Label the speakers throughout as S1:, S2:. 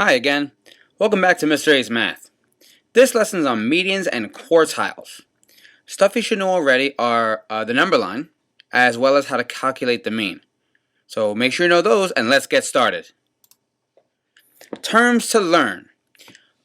S1: Hi again. Welcome back to Mr. A's Math. This lesson is on medians and quartiles. Stuff you should know already are the number line, as well as how to calculate the mean. So make sure you know those, and let's get started. Terms to learn.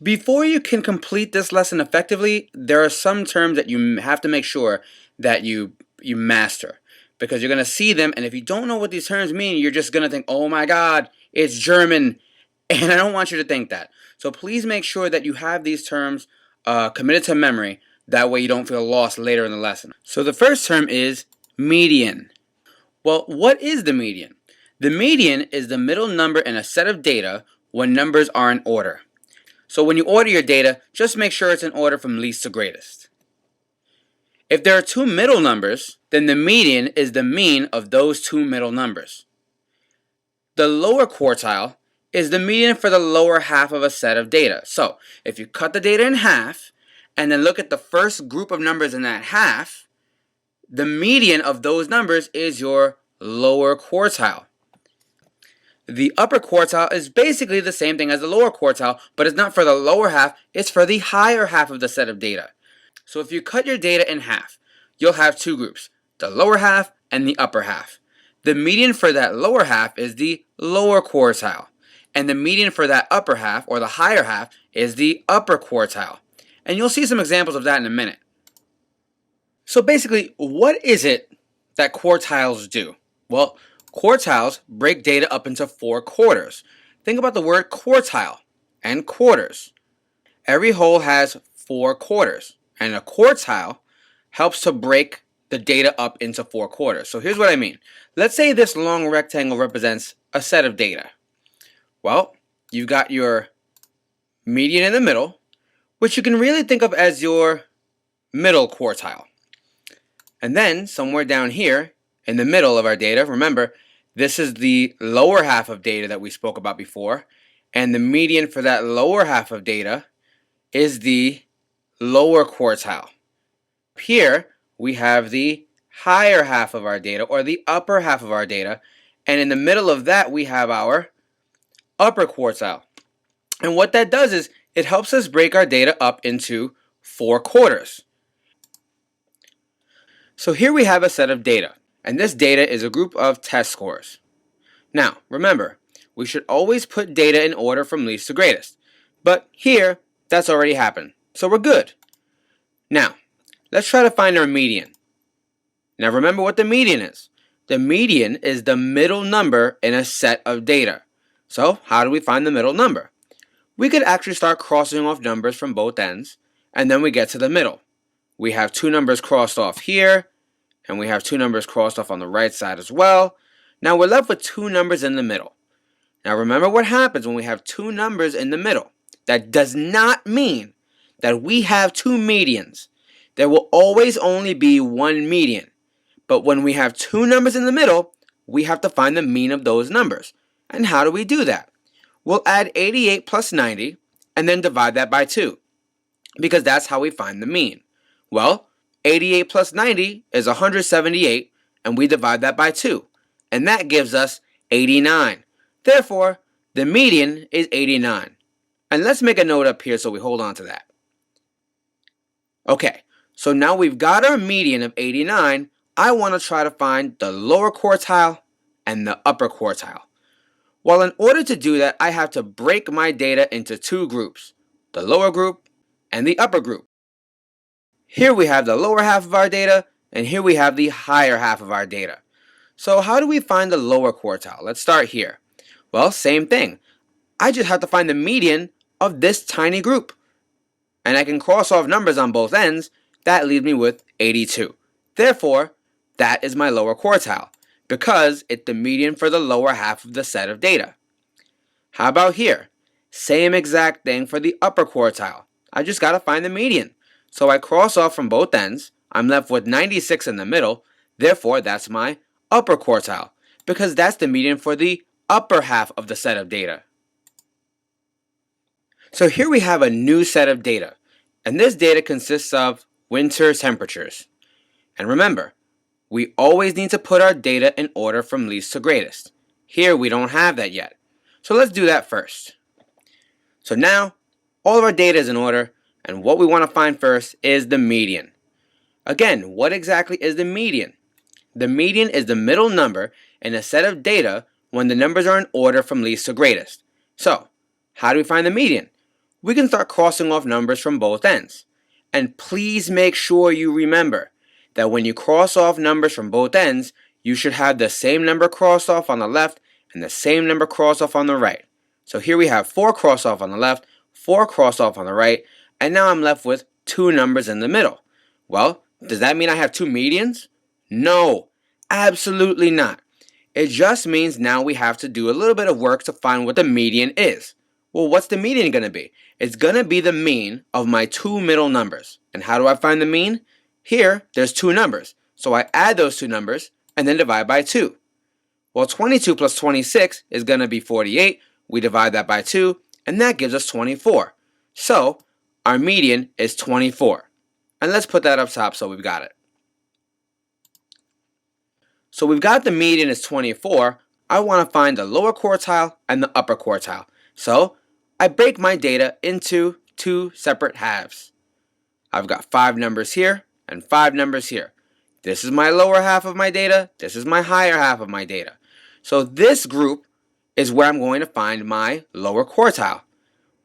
S1: Before you can complete this lesson effectively, there are some terms that you have to make sure that you master. Because you're going to see them, and if you don't know what these terms mean, you're just going to think, oh my god, it's German. And I don't want you to think that. So please make sure that you have these terms committed to memory. That way you don't feel lost later in the lesson. So the first term is median. Well, what is the median? The median is the middle number in a set of data when numbers are in order. So when you order your data, just make sure it's in order from least to greatest. If there are two middle numbers, then the median is the mean of those two middle numbers. The lower quartile is the median for the lower half of a set of data. So if you cut the data in half and then look at the first group of numbers in that half, the median of those numbers is your lower quartile. The upper quartile is basically the same thing as the lower quartile, but it's not for the lower half, it's for the higher half of the set of data. So if you cut your data in half, you'll have two groups, the lower half and the upper half. The median for that lower half is the lower quartile. And the median for that upper half, or the higher half, is the upper quartile. And you'll see some examples of that in a minute. So basically, what is it that quartiles do? Well, quartiles break data up into 4 quarters. Think about the word quartile and quarters. Every whole has 4 quarters, and a quartile helps to break the data up into 4 quarters. So here's what I mean. Let's say this long rectangle represents a set of data. Well, you've got your median in the middle, which you can really think of as your middle quartile. And then somewhere down here in the middle of our data, remember, this is the lower half of data that we spoke about before, and the median for that lower half of data is the lower quartile. Here we have the higher half of our data, or the upper half of our data, and in the middle of that we have our upper quartile. And what that does is it helps us break our data up into 4 quarters. So here we have a set of data, and this data is a group of test scores. Now, remember, we should always put data in order from least to greatest. But here, that's already happened, so we're good. Now, let's try to find our median. Now remember what the median is. The median is the middle number in a set of data. So how do we find the middle number? We could actually start crossing off numbers from both ends, and then we get to the middle. We have 2 numbers crossed off here, and we have 2 numbers crossed off on the right side as well. Now we're left with 2 numbers in the middle. Now remember what happens when we have 2 numbers in the middle. That does not mean that we have 2 medians. There will always only be 1 median. But when we have 2 numbers in the middle, we have to find the mean of those numbers. And how do we do that? We'll add 88 plus 90 and then divide that by 2, because that's how we find the mean. Well, 88 plus 90 is 178, and we divide that by 2, and that gives us 89. Therefore, the median is 89. And let's make a note up here so we hold on to that. Okay, so now we've got our median of 89. I want to try to find the lower quartile and the upper quartile. Well, in order to do that, I have to break my data into 2 groups, the lower group and the upper group. Here we have the lower half of our data, and here we have the higher half of our data. So how do we find the lower quartile? Let's start here. Well, same thing. I just have to find the median of this tiny group. And I can cross off numbers on both ends. That leaves me with 82. Therefore, that is my lower quartile, because it's the median for the lower half of the set of data. How about here? Same exact thing for the upper quartile. I just got to find the median. So I cross off from both ends. I'm left with 96 in the middle. Therefore, that's my upper quartile, because that's the median for the upper half of the set of data. So here we have a new set of data, and this data consists of winter temperatures. And remember, we always need to put our data in order from least to greatest. Here we don't have that yet. So let's do that first. So now, all of our data is in order, and what we want to find first is the median. Again, what exactly is the median? The median is the middle number in a set of data when the numbers are in order from least to greatest. So, how do we find the median? We can start crossing off numbers from both ends. And please make sure you remember that when you cross off numbers from both ends, you should have the same number crossed off on the left and the same number crossed off on the right. So here we have 4 crossed off on the left, 4 crossed off on the right, and now I'm left with 2 numbers in the middle. Well, does that mean I have 2 medians? No, absolutely not. It just means now we have to do a little bit of work to find what the median is. Well, what's the median going to be? It's going to be the mean of my 2 middle numbers. And how do I find the mean? Here, there's 2 numbers. So I add those 2 numbers and then divide by 2. Well, 22 plus 26 is going to be 48. We divide that by 2, and that gives us 24. So, our median is 24. And let's put that up top so we've got it. So we've got the median is 24. I want to find the lower quartile and the upper quartile. So, I break my data into 2 separate halves. I've got 5 numbers here and 5 numbers here. This is my lower half of my data. This is my higher half of my data. So this group is where I'm going to find my lower quartile.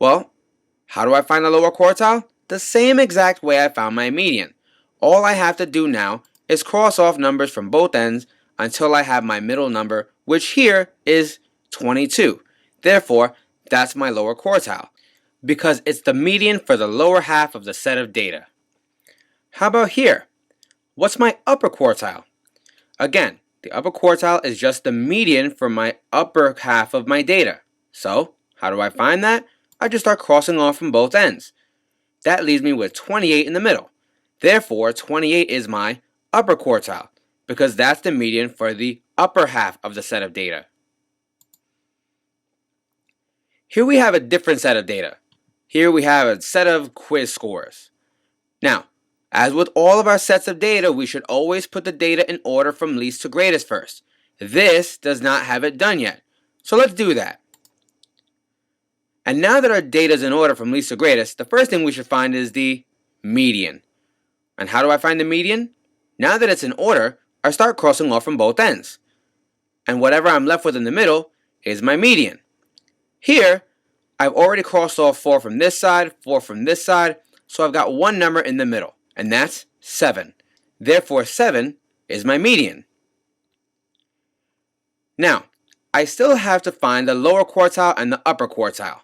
S1: Well, how do I find the lower quartile? The same exact way I found my median. All I have to do now is cross off numbers from both ends until I have my middle number, which here is 22. Therefore, that's my lower quartile, because it's the median for the lower half of the set of data. How about here? What's my upper quartile? Again, the upper quartile is just the median for my upper half of my data. So, how do I find that? I just start crossing off from both ends. That leaves me with 28 in the middle. Therefore, 28 is my upper quartile, because that's the median for the upper half of the set of data. Here we have a different set of data. Here we have a set of quiz scores. Now, as with all of our sets of data, we should always put the data in order from least to greatest first. This does not have it done yet. So let's do that. And now that our data is in order from least to greatest, the first thing we should find is the median. And how do I find the median? Now that it's in order, I start crossing off from both ends. And whatever I'm left with in the middle is my median. Here, I've already crossed off 4 from this side, 4 from this side, so I've got one number in the middle, and that's 7. Therefore, 7 is my median. Now, I still have to find the lower quartile and the upper quartile.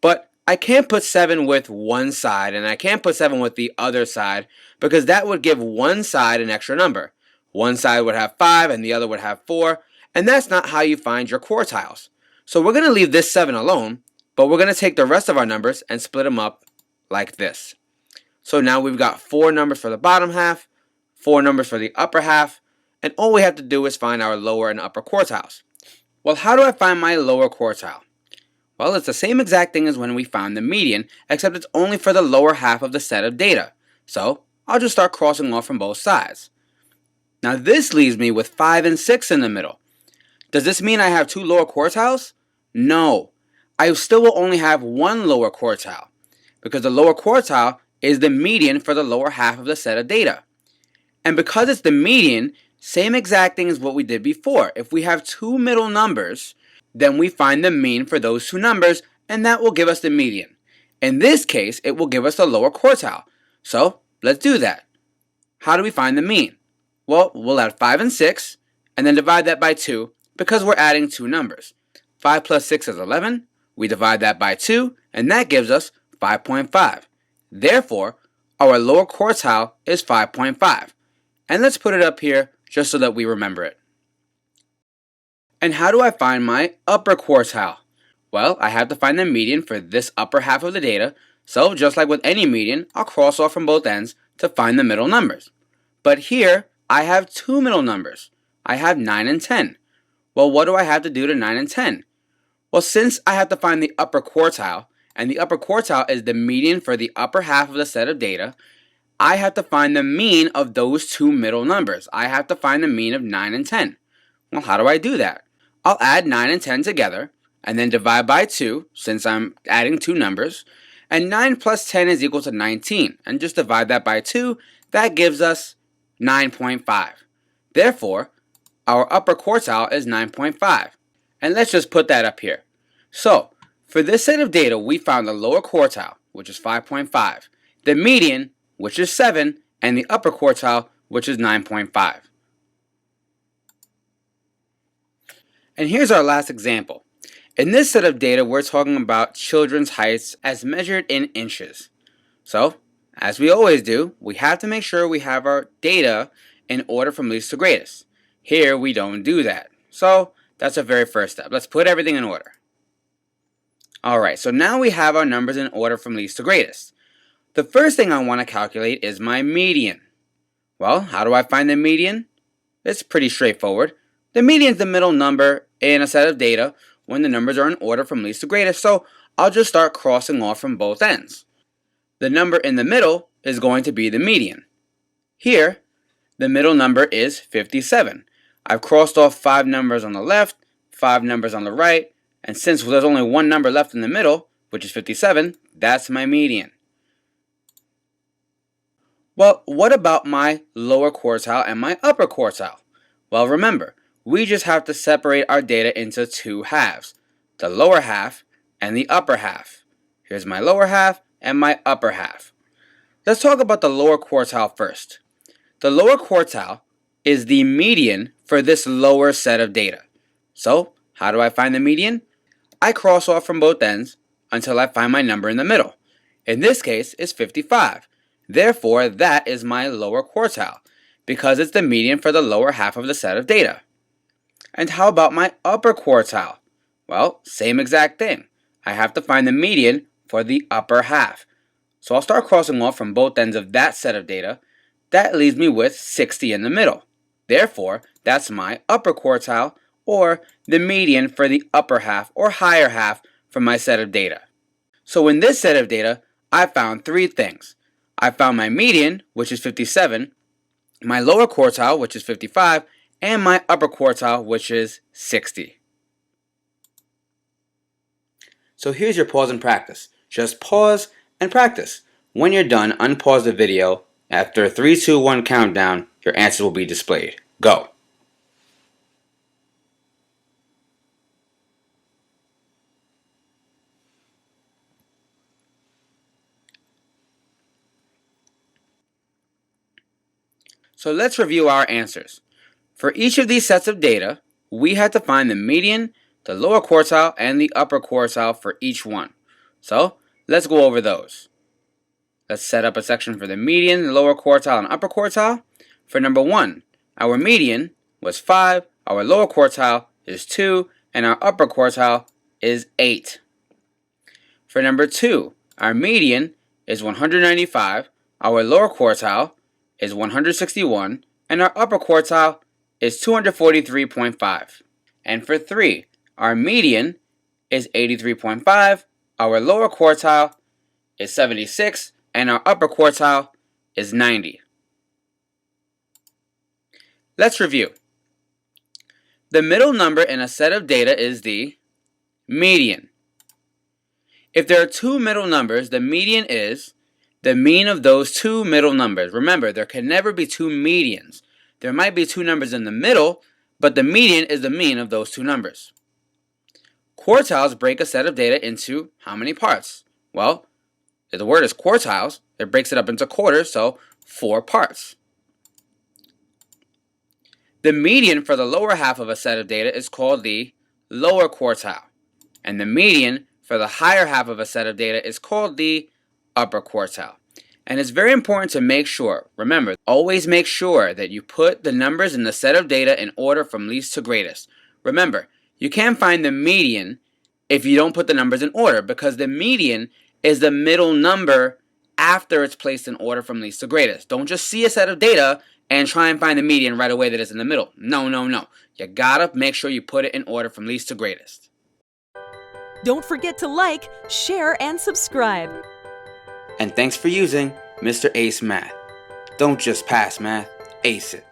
S1: But I can't put 7 with one side, and I can't put 7 with the other side, because that would give one side an extra number. One side would have 5, and the other would have 4, and that's not how you find your quartiles. So we're going to leave this 7 alone, but we're going to take the rest of our numbers and split them up like this. So now we've got 4 numbers for the bottom half, 4 numbers for the upper half, and all we have to do is find our lower and upper quartiles. Well, how do I find my lower quartile? Well, it's the same exact thing as when we found the median, except it's only for the lower half of the set of data. So I'll just start crossing off from both sides. Now this leaves me with 5 and 6 in the middle. Does this mean I have 2 lower quartiles? No. I still will only have 1 lower quartile, because the lower quartile is the median for the lower half of the set of data. And because it's the median, same exact thing as what we did before. If we have 2 middle numbers, then we find the mean for those 2 numbers, and that will give us the median. In this case, it will give us the lower quartile. So, let's do that. How do we find the mean? Well, we'll add 5 and 6, and then divide that by 2, because we're adding 2 numbers. 5 plus 6 is 11. We divide that by 2, and that gives us 5.5. Therefore, our lower quartile is 5.5. And let's put it up here just so that we remember it. And how do I find my upper quartile? Well, I have to find the median for this upper half of the data, so just like with any median, I'll cross off from both ends to find the middle numbers. But here, I have 2 middle numbers. I have 9 and 10. Well, what do I have to do to 9 and 10? Well, since I have to find the upper quartile, and the upper quartile is the median for the upper half of the set of data, I have to find the mean of those 2 middle numbers. I have to find the mean of 9 and 10. Well, how do I do that? I'll add 9 and 10 together, and then divide by 2, since I'm adding two numbers, and 9 plus 10 is equal to 19, and just divide that by 2, that gives us 9.5. Therefore, our upper quartile is 9.5. And let's just put that up here. So, for this set of data, we found the lower quartile, which is 5.5, the median, which is 7, and the upper quartile, which is 9.5. And here's our last example. In this set of data, we're talking about children's heights as measured in inches. So, as we always do, we have to make sure we have our data in order from least to greatest. Here, we don't do that. So, that's our very first step. Let's put everything in order. Alright, so now we have our numbers in order from least to greatest. The first thing I want to calculate is my median. Well, how do I find the median? It's pretty straightforward. The median is the middle number in a set of data when the numbers are in order from least to greatest, so I'll just start crossing off from both ends. The number in the middle is going to be the median. Here, the middle number is 57. I've crossed off 5 numbers on the left, 5 numbers on the right, and since there's only one number left in the middle, which is 57, that's my median. Well, what about my lower quartile and my upper quartile? Well, remember, we just have to separate our data into two halves, the lower half and the upper half. Here's my lower half and my upper half. Let's talk about the lower quartile first. The lower quartile is the median for this lower set of data. So, how do I find the median? I cross off from both ends until I find my number in the middle. In this case, it's 55. Therefore, that is my lower quartile, because it's the median for the lower half of the set of data. And how about my upper quartile? Well, same exact thing. I have to find the median for the upper half. So I'll start crossing off from both ends of that set of data. That leaves me with 60 in the middle. Therefore, that's my upper quartile, or the median for the upper half or higher half from my set of data. So in this set of data, I found three things. I found my median, which is 57, my lower quartile, which is 55, and my upper quartile, which is 60. So here's your pause and practice. Just pause and practice. When you're done, unpause the video. After a 3, 2, 1 countdown, your answer will be displayed. Go. So let's review our answers. For each of these sets of data, we had to find the median, the lower quartile, and the upper quartile for each one. So let's go over those. Let's set up a section for the median, the lower quartile, and upper quartile. For number 1, our median was 5, our lower quartile is 2, and our upper quartile is 8. For number 2, our median is 195, our lower quartile is 161, and our upper quartile is 243.5. And for 3, our median is 83.5, our lower quartile is 76, and our upper quartile is 90. Let's review. The middle number in a set of data is the median. If there are two middle numbers, the median is the mean of those two middle numbers. Remember, there can never be two medians. There might be two numbers in the middle, but the median is the mean of those two numbers. Quartiles break a set of data into how many parts? Well, if the word is quartiles, it breaks it up into quarters, so 4 parts. The median for the lower half of a set of data is called the lower quartile, and the median for the higher half of a set of data is called the upper quartile. And it's very important to make sure, remember, always make sure that you put the numbers in the set of data in order from least to greatest. Remember, you can't find the median if you don't put the numbers in order, because the median is the middle number after it's placed in order from least to greatest. Don't just see a set of data and try and find the median right away that is in the middle. No, no, no. You gotta make sure you put it in order from least to greatest.
S2: Don't forget to like, share, and subscribe.
S1: And thanks for using Mr. Ace Math. Don't just pass math, ace it.